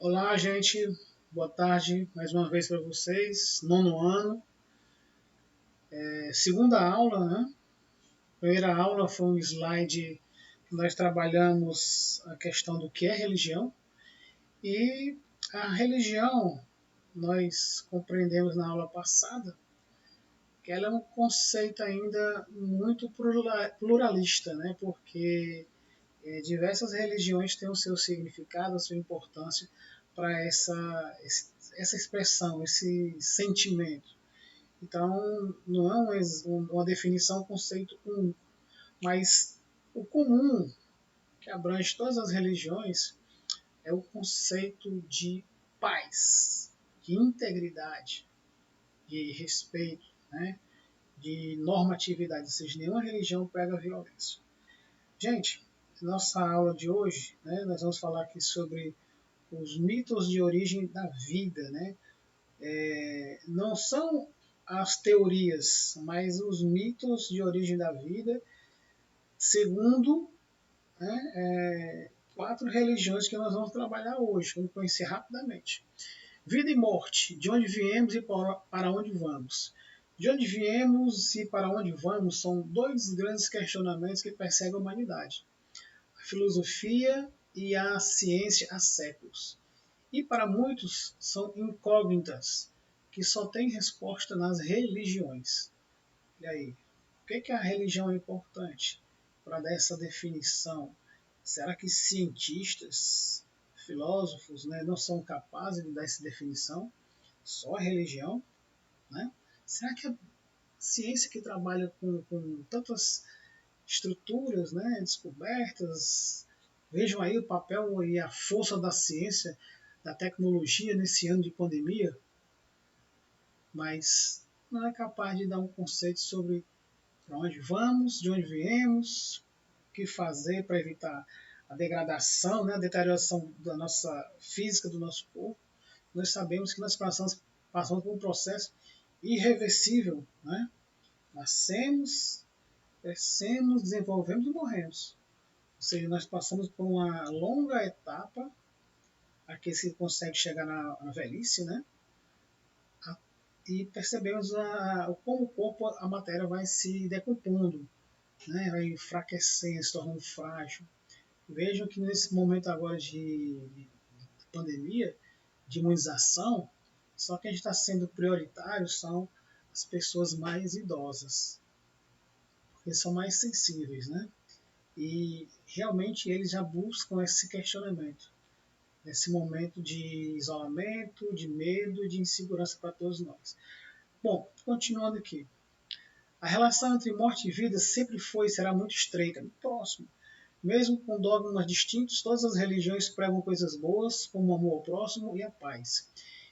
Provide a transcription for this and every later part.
Olá, gente. Boa tarde mais uma vez para vocês. Nono ano. Segunda aula, né? Primeira aula foi um slide que nós trabalhamos a questão do que é religião. E a religião, nós compreendemos na aula passada que ela é um conceito ainda muito pluralista, né? Porque diversas religiões têm o seu significado, a sua importância para essa expressão, esse sentimento. Então, não é uma definição, um conceito único, mas o comum, que abrange todas as religiões, é o conceito de paz, de integridade, de respeito, né? De normatividade, ou seja, nenhuma religião prega violência. Gente, nossa aula de hoje, né, nós vamos falar aqui sobre os mitos de origem da vida, né? Não são as teorias, mas os mitos de origem da vida, segundo, né, quatro religiões que nós vamos trabalhar hoje. Vamos conhecer rapidamente. Vida e morte, de onde viemos e para onde vamos. De onde viemos e para onde vamos são dois grandes questionamentos que perseguem a humanidade. A filosofia e a ciência há séculos. E para muitos são incógnitas, que só têm resposta nas religiões. E aí, por que a religião é importante para dar essa definição? Será que cientistas, filósofos, né, não são capazes de dar essa definição? Só a religião? Né? Será que a ciência que trabalha com tantas estruturas, né, descobertas, vejam aí o papel e a força da ciência, da tecnologia nesse ano de pandemia, mas não é capaz de dar um conceito sobre para onde vamos, de onde viemos, o que fazer para evitar a degradação, né, a deterioração da nossa física, do nosso corpo. Nós sabemos que nós passamos por um processo irreversível. Né? Nascemos, crescemos, desenvolvemos e morremos. Ou seja, nós passamos por uma longa etapa, aqui se consegue chegar na velhice, né? E percebemos como o corpo, a matéria vai se decompondo, né? Vai enfraquecendo, se tornando frágil. Vejam que nesse momento agora de pandemia, de imunização, só que a gente está sendo prioritário são as pessoas mais idosas, porque são mais sensíveis, né? E realmente eles já buscam esse questionamento, nesse momento de isolamento, de medo e de insegurança para todos nós. Bom, continuando aqui. A relação entre morte e vida sempre foi e será muito estreita, muito próxima. Mesmo com dogmas distintos, todas as religiões pregam coisas boas, como o amor ao próximo e a paz.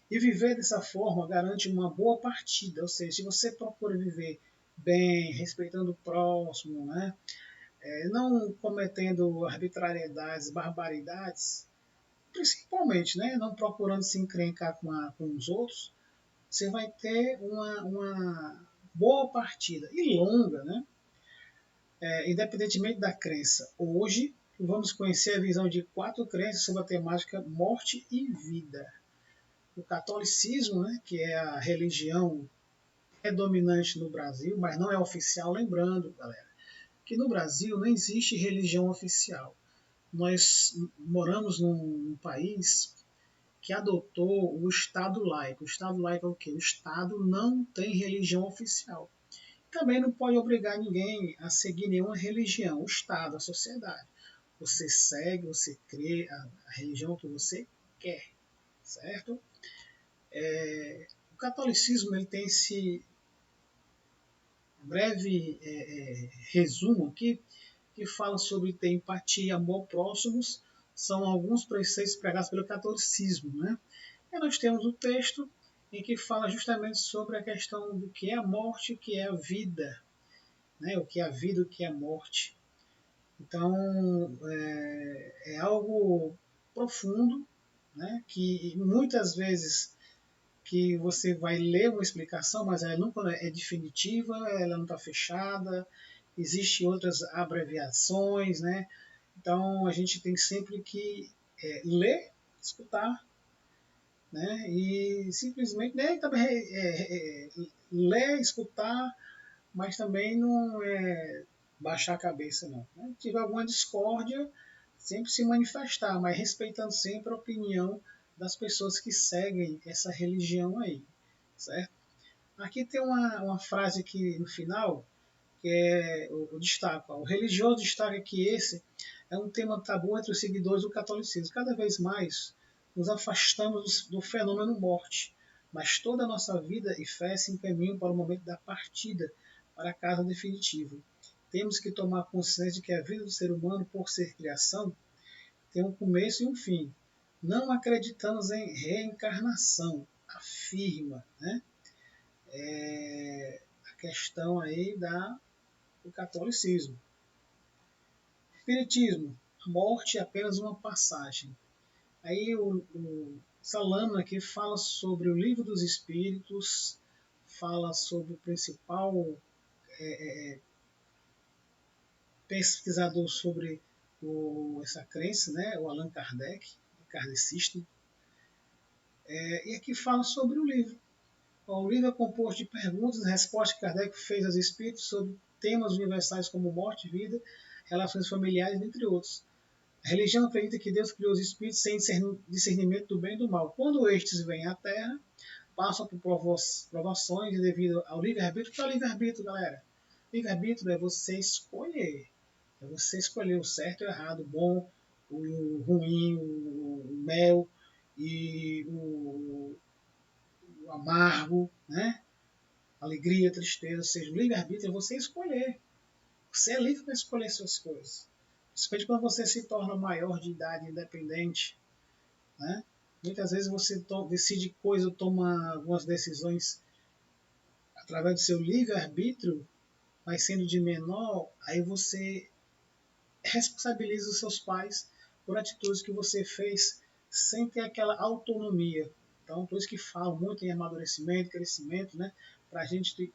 E viver dessa forma garante uma boa partida, ou seja, se você procura viver bem, respeitando o próximo, né? Não cometendo arbitrariedades, barbaridades, principalmente, né? Não procurando se encrencar com os outros, você vai ter uma boa partida e longa, né? Independentemente da crença. Hoje, vamos conhecer a visão de quatro crenças sobre a temática morte e vida. O catolicismo, né, que é a religião predominante no Brasil, mas não é oficial, lembrando, galera, que no Brasil não existe religião oficial. Nós moramos num país que adotou o Estado laico. O Estado laico é o quê? O Estado não tem religião oficial. Também não pode obrigar ninguém a seguir nenhuma religião, o Estado, a sociedade. Você segue, você crê a religião que você quer, certo? O catolicismo ele tem esse breve resumo aqui que fala sobre ter empatia e amor próximos, são alguns preceitos pregados pelo catolicismo. Né? E nós temos o texto em que fala justamente sobre a questão do que é a morte e o que é a vida, né? O que é a vida e o que é a morte. Então, é algo profundo, né? Que muitas vezes que você vai ler uma explicação, mas ela nunca é definitiva, ela não está fechada, existem outras abreviações, né? Então a gente tem sempre que ler, escutar né? E simplesmente nem também ler, escutar, mas também não baixar a cabeça, não. Né? Se tiver alguma discórdia, sempre se manifestar, mas respeitando sempre a opinião das pessoas que seguem essa religião aí, certo? Aqui tem uma frase aqui no final, que é o destaque. O religioso destaca que esse é um tema tabu entre os seguidores do catolicismo. Cada vez mais nos afastamos do fenômeno morte, mas toda a nossa vida e fé se encaminham para o momento da partida, para a casa definitiva. Temos que tomar consciência de que a vida do ser humano, por ser criação, tem um começo e um fim. Não acreditamos em reencarnação, afirma, né? A questão aí do catolicismo. Espiritismo, a morte é apenas uma passagem. Aí o Salano aqui fala sobre o livro dos Espíritos, fala sobre o principal pesquisador sobre essa crença, né, o Allan Kardec, kardecista, e aqui fala sobre o livro. O livro é composto de perguntas e respostas que Kardec fez aos espíritos sobre temas universais como morte, vida, relações familiares, entre outros. A religião acredita que Deus criou os espíritos sem discernimento do bem e do mal. Quando estes vêm à Terra, passam por provações e devido ao livre-arbítrio. O que é o livre-arbítrio, galera? Livre-arbítrio é você escolher. É você escolher o certo e o errado, o bom, o ruim, o mel e o amargo, né? Alegria, tristeza. Ou seja, o livre-arbítrio é você escolher. Você é livre para escolher suas coisas. Principalmente quando você se torna maior de idade, independente, né? Muitas vezes você decide coisas, toma algumas decisões através do seu livre-arbítrio, mas sendo de menor, aí você responsabiliza os seus pais por atitudes que você fez sem ter aquela autonomia. Então, por isso que falo muito em amadurecimento, crescimento, né? Para a gente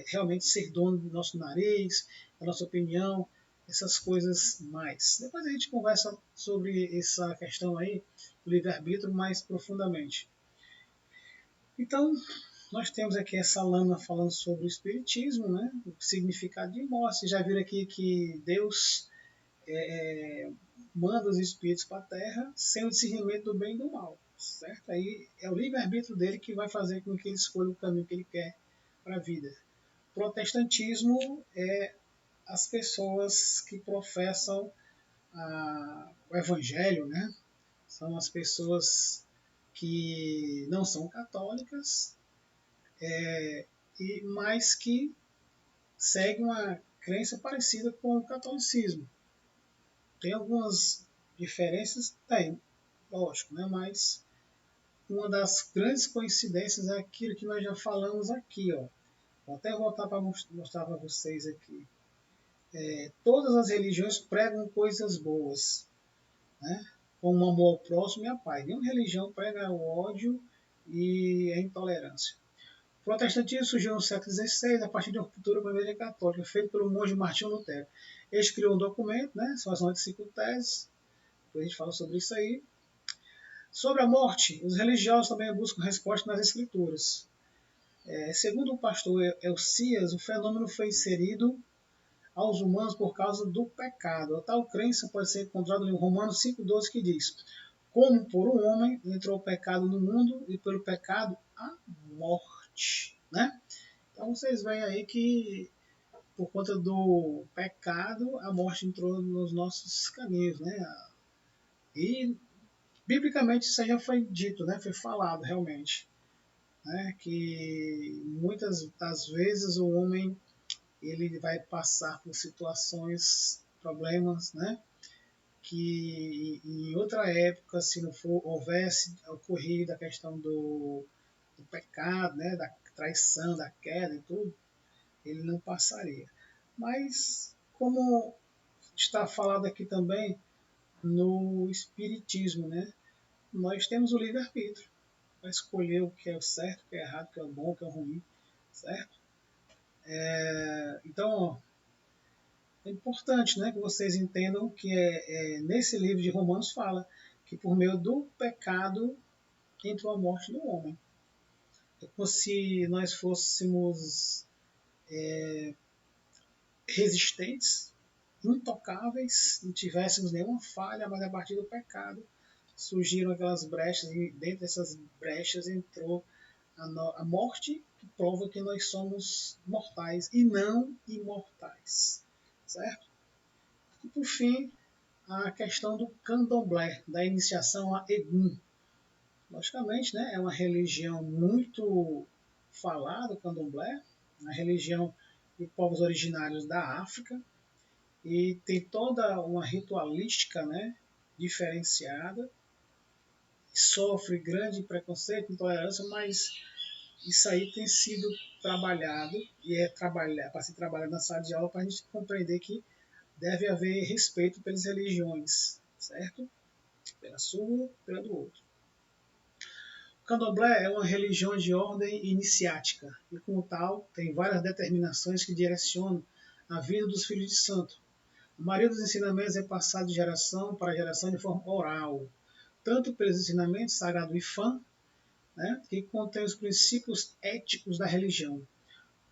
realmente ser dono do nosso nariz, da nossa opinião, essas coisas mais. Depois a gente conversa sobre essa questão aí do livre-arbítrio mais profundamente. Então, nós temos aqui essa lâmina falando sobre o espiritismo, né? O significado de morte. Vocês já viram aqui que Deus manda os espíritos para a Terra sem o discernimento do bem e do mal, certo? Aí é o livre-arbítrio dele que vai fazer com que ele escolha o caminho que ele quer para a vida. Protestantismo é as pessoas que professam o evangelho, né? São as pessoas que não são católicas, mas que seguem uma crença parecida com o catolicismo. Tem algumas diferenças? Tem, lógico, né? Mas uma das grandes coincidências é aquilo que nós já falamos aqui. Ó. Vou até voltar para mostrar para vocês aqui. Todas as religiões pregam coisas boas, né? Como o amor ao próximo e a paz. Nenhuma religião prega o ódio e a intolerância. O protestantismo surgiu no século XVI a partir de uma cultura para a Igreja Católica, feita pelo monge Martinho Lutero. Ele criou um documento, né? São as 95 teses. Depois a gente fala sobre isso aí. Sobre a morte, os religiosos também buscam resposta nas escrituras. Segundo o pastor Elcias, o fenômeno foi inserido aos humanos por causa do pecado. A tal crença pode ser encontrada em Romanos 5,12, que diz: como por um homem entrou o pecado no mundo e pelo pecado a morte. Né? Então vocês veem aí que por conta do pecado a morte entrou nos nossos caminhos. Né? E biblicamente isso já foi dito, né? Foi falado realmente. Né? Que muitas das vezes o homem ele vai passar por situações, problemas, né? Que em outra época, se não houvesse ocorrido a questão do pecado, né? Da traição, da queda e tudo, ele não passaria. Mas, como está falado aqui também no Espiritismo, né? Nós temos o livre-arbítrio para escolher o que é o certo, o que é errado, o que é o bom, o que é o ruim, certo? Então, é importante, né, que vocês entendam que nesse livro de Romanos fala que por meio do pecado entrou a morte do homem. É como se nós fôssemos resistentes, intocáveis, não tivéssemos nenhuma falha, mas a partir do pecado surgiram aquelas brechas, e dentro dessas brechas entrou a morte, que prova que nós somos mortais e não imortais. Certo? E por fim, a questão do candomblé, da iniciação a Egum. Logicamente, né, é uma religião muito falada, o candomblé, uma religião de povos originários da África, e tem toda uma ritualística, né, diferenciada, sofre grande preconceito, intolerância, mas isso aí tem sido trabalhado e é para se trabalhar na sala de aula para a gente compreender que deve haver respeito pelas religiões, certo? Pela sua, pela do outro. O candomblé é uma religião de ordem iniciática e, como tal, tem várias determinações que direcionam a vida dos filhos de santo. A maioria dos ensinamentos é passado de geração para geração de forma oral, tanto pelos ensinamentos sagrado Ifã, né, que contém os princípios éticos da religião,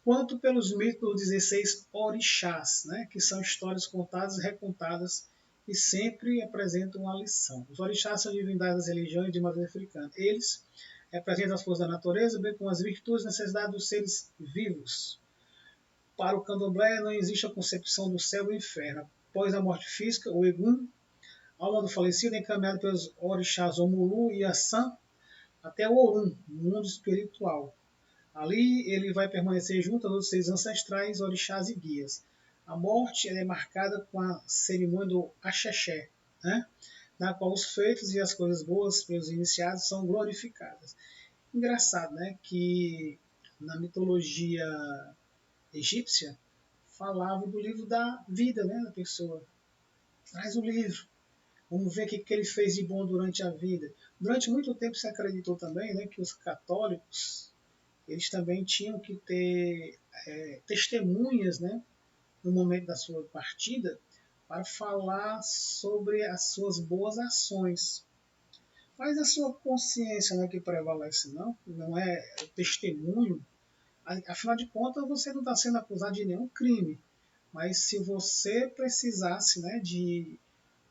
quanto pelos mitos dos 16 orixás, né, que são histórias contadas e recontadas e sempre apresentam uma lição. Os orixás são divindades das religiões de matriz africana. Eles representam as forças da natureza, bem como as virtudes e necessidades dos seres vivos. Para o candomblé não existe a concepção do céu e do inferno. Após a morte física, o Egum, alma do falecido, é encaminhado pelos orixás Omulu e Assam até o Orum, mundo espiritual. Ali ele vai permanecer junto aos seus ancestrais, orixás e guias. A morte é marcada com a cerimônia do Axexé, né, na qual os feitos e as coisas boas pelos iniciados são glorificadas. Engraçado, né, que na mitologia egípcia falava do livro da vida, né, da pessoa. Traz o livro. Vamos ver o que ele fez de bom durante a vida. Durante muito tempo se acreditou também, né, que os católicos eles também tinham que ter testemunhas, né, no momento da sua partida, para falar sobre as suas boas ações. Mas a sua consciência não é que prevalece, não é o testemunho. Afinal de contas, você não está sendo acusado de nenhum crime. Mas se você precisasse, né, de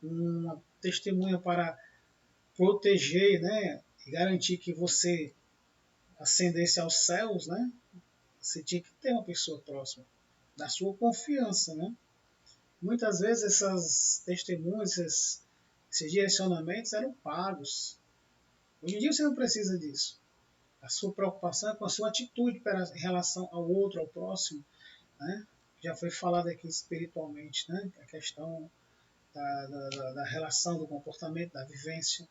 uma testemunha para proteger, né, e garantir que você ascendesse aos céus, né, você tinha que ter uma pessoa próxima, da sua confiança, né? Muitas vezes essas testemunhas, esses direcionamentos eram pagos. Hoje em dia você não precisa disso. A sua preocupação é com a sua atitude em relação ao outro, ao próximo, né? Já foi falado aqui espiritualmente, né? A questão da relação, do comportamento, da vivência,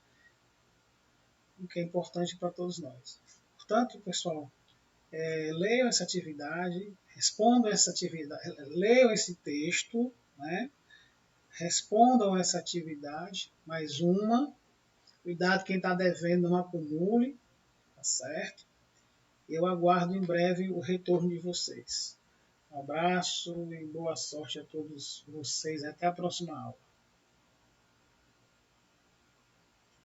o que é importante para todos nós. Portanto, pessoal, leiam essa atividade, respondam essa atividade, leiam esse texto, né? Respondam essa atividade, mais uma. Cuidado, quem está devendo não acumule, tá certo? Eu aguardo em breve o retorno de vocês. Um abraço e boa sorte a todos vocês. Até a próxima aula.